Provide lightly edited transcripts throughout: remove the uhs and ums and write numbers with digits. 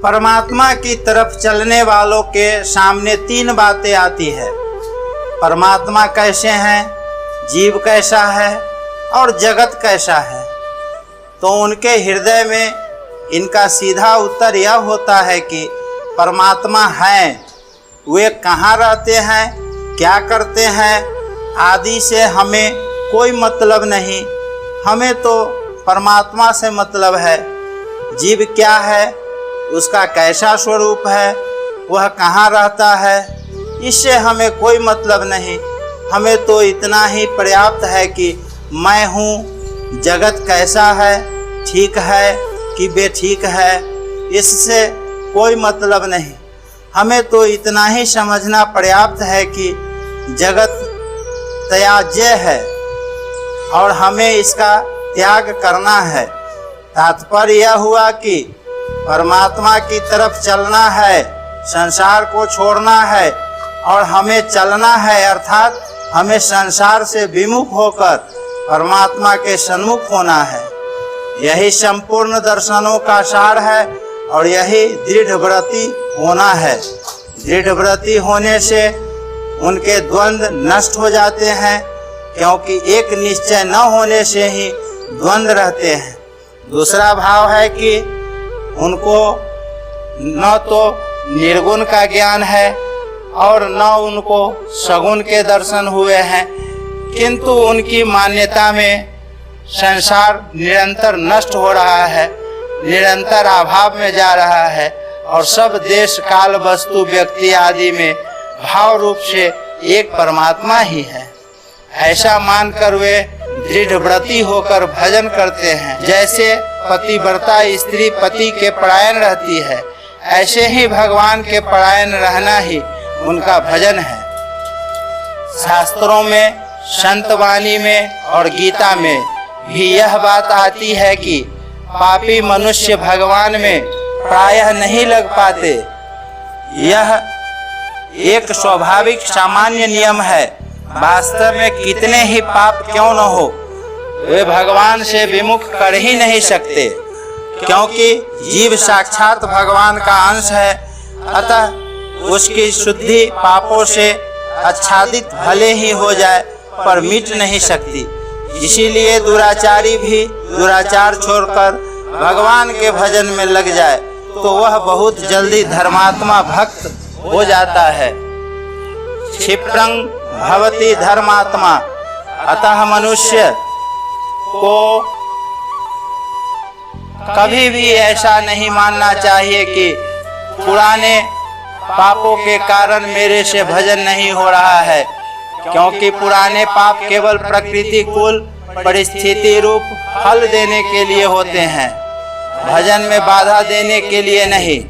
परमात्मा की तरफ चलने वालों के सामने तीन बातें आती है। परमात्मा कैसे हैं, जीव कैसा है और जगत कैसा है। तो उनके हृदय में इनका सीधा उत्तर यह होता है कि परमात्मा हैं, वे कहाँ रहते हैं, क्या करते हैं आदि से हमें कोई मतलब नहीं। हमें तो परमात्मा से मतलब है। जीव क्या है, उसका कैसा स्वरूप है, वह कहाँ रहता है, इससे हमें कोई मतलब नहीं। हमें तो इतना ही पर्याप्त है कि मैं हूँ, जगत कैसा है, ठीक है कि बेठीक है, इससे कोई मतलब नहीं। हमें तो इतना ही समझना पर्याप्त है कि जगत त्याज्य है और हमें इसका त्याग करना है। तात्पर्य यह हुआ कि परमात्मा की तरफ चलना है, संसार को छोड़ना है और हमें चलना है, अर्थात हमें संसार से विमुख होकर परमात्मा के सन्मुख होना है। यही संपूर्ण दर्शनों का सार है और यही दृढ़व्रती होना है। दृढ़व्रती होने से उनके द्वंद्व नष्ट हो जाते हैं, क्योंकि एक निश्चय न होने से ही द्वंद्व रहते हैं। दूसरा भाव है कि उनको न तो निर्गुण का ज्ञान है और न उनको सगुण के दर्शन हुए हैं, किंतु उनकी मान्यता में संसार निरंतर नष्ट हो रहा है, निरंतर अभाव में जा रहा है और सब देश काल वस्तु व्यक्ति आदि में भाव रूप से एक परमात्मा ही है। ऐसा मानकर वे दृढ़व्रती होकर भजन करते हैं। जैसे पतिव्रता स्त्री पति के परायण रहती है, ऐसे ही भगवान के परायण रहना ही उनका भजन है। शास्त्रों में, संत वाणी में और गीता में भी यह बात आती है कि पापी मनुष्य भगवान में प्रायः नहीं लग पाते। यह एक स्वाभाविक सामान्य नियम है। वास्तव में कितने ही पाप क्यों न हो, वे भगवान से विमुख कर ही नहीं सकते, क्योंकि जीव साक्षात भगवान का अंश है। अतः उसकी शुद्धि पापों से आच्छादित भले ही हो जाए पर मिट नहीं सकती। इसीलिए दुराचारी भी दुराचार छोड़कर भगवान के भजन में लग जाए तो वह बहुत जल्दी धर्मात्मा भक्त हो जाता है। क्षिप्रं भवति धर्मात्मा। अतः मनुष्य को कभी भी ऐसा नहीं मानना चाहिए कि पुराने पापों के कारण मेरे से भजन नहीं हो रहा है, क्योंकि पुराने पाप केवल प्रतिकूल परिस्थिति रूप फल देने के लिए होते हैं, भजन में बाधा देने के लिए नहीं।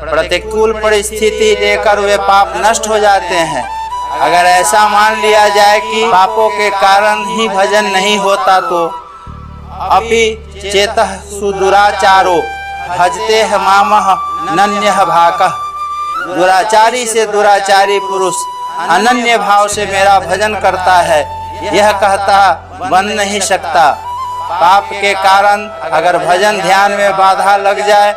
प्रतिकूल परिस्थिति देकर वे पाप नष्ट हो जाते हैं। अगर ऐसा मान लिया जाए कि पापों के कारण ही भजन नहीं होता तो अपि चेतः सुदुराचारो भजते मामः नन्यः भाकः। दुराचारी से दुराचारी पुरुष अनन्य भाव से मेरा भजन करता है, यह कहता बन नहीं सकता। पाप के कारण अगर भजन ध्यान में बाधा लग जाए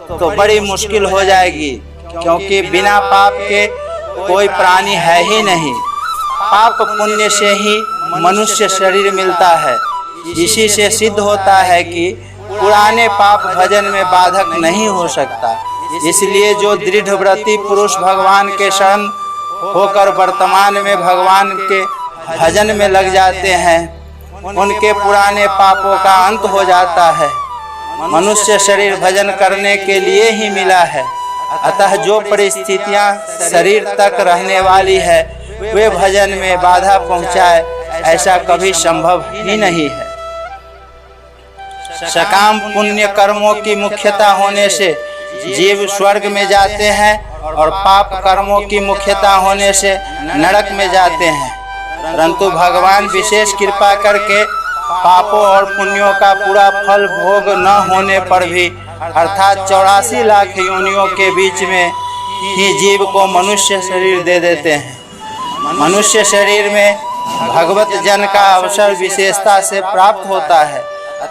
तो बड़ी मुश्किल हो जाएगी, क्योंकि बिना पाप के कोई प्राणी है ही नहीं। पाप पुण्य से ही मनुष्य शरीर मिलता है। इसी से सिद्ध होता है कि पुराने पाप भजन में बाधक नहीं हो सकता। इसलिए जो दृढ़व्रती पुरुष भगवान के शरण होकर वर्तमान में भगवान के भजन में लग जाते हैं, उनके पुराने पापों का अंत हो जाता है। मनुष्य शरीर भजन करने के लिए ही मिला है। अतः जो परिस्थितियां शरीर तक रहने वाली है, वे भजन में बाधा पहुंचाए, ऐसा कभी संभव ही नहीं है। सकाम पुण्य कर्मों की मुख्यता होने से जीव स्वर्ग में जाते हैं और पाप कर्मों की मुख्यता होने से नरक में जाते हैं। परंतु भगवान विशेष कृपा करके पापों और पुण्यों का पूरा फल भोग न होने पर भी, अर्थात 84 लाख योनियों के बीच में ही जीव को मनुष्य शरीर दे देते हैं। मनुष्य शरीर में भगवत जन का अवसर विशेषता से प्राप्त होता है।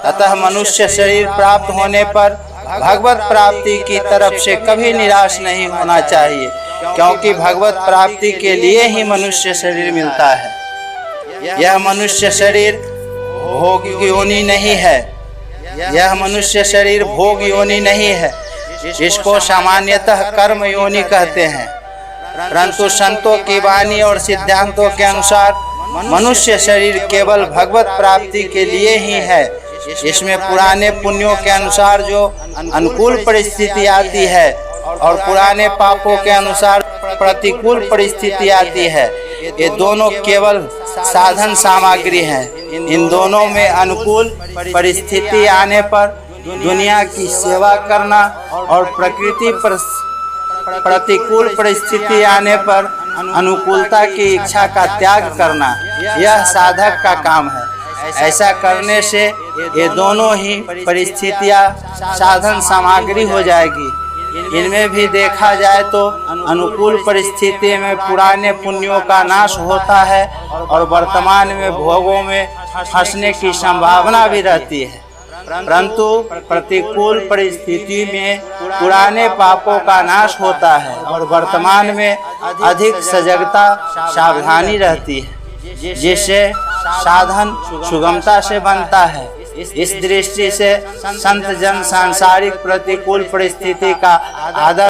अतः मनुष्य शरीर प्राप्त होने पर भगवत प्राप्ति की तरफ से कभी निराश नहीं होना चाहिए, क्योंकि भगवत प्राप्ति के लिए ही मनुष्य शरीर मिलता है। यह मनुष्य शरीर भोग योनि नहीं है, यह मनुष्य शरीर भोग योनि नहीं है, जिसको सामान्यतः कर्म योनि कहते हैं। परंतु संतों की वाणी और सिद्धांतों के अनुसार मनुष्य शरीर केवल भगवत प्राप्ति के लिए ही है। इसमें पुराने पुण्यों के अनुसार जो अनुकूल परिस्थिति आती है और पुराने पापों के अनुसार प्रतिकूल परिस्थिति आती है, ये दोनों केवल साधन सामग्री हैं। इन दोनों में अनुकूल परिस्थिति आने पर दुनिया की सेवा करना और प्रकृति पर प्रतिकूल परिस्थिति आने पर अनुकूलता की इच्छा का त्याग करना, यह साधक का काम है। ऐसा करने से ये दोनों ही परिस्थितियां साधन सामग्री हो जाएगी। इनमें भी देखा जाए तो अनुकूल परिस्थिति में पुराने पुण्यों का नाश होता है और वर्तमान में भोगों में फंसने की संभावना भी रहती है। परंतु प्रतिकूल परिस्थिति में पुराने पापों का नाश होता है और वर्तमान में अधिक सजगता सावधानी रहती है, जिससे साधन सुगमता से बनता है। इस दृष्टि से संत जन सांसारिक प्रतिकूल परिस्थिति का आदर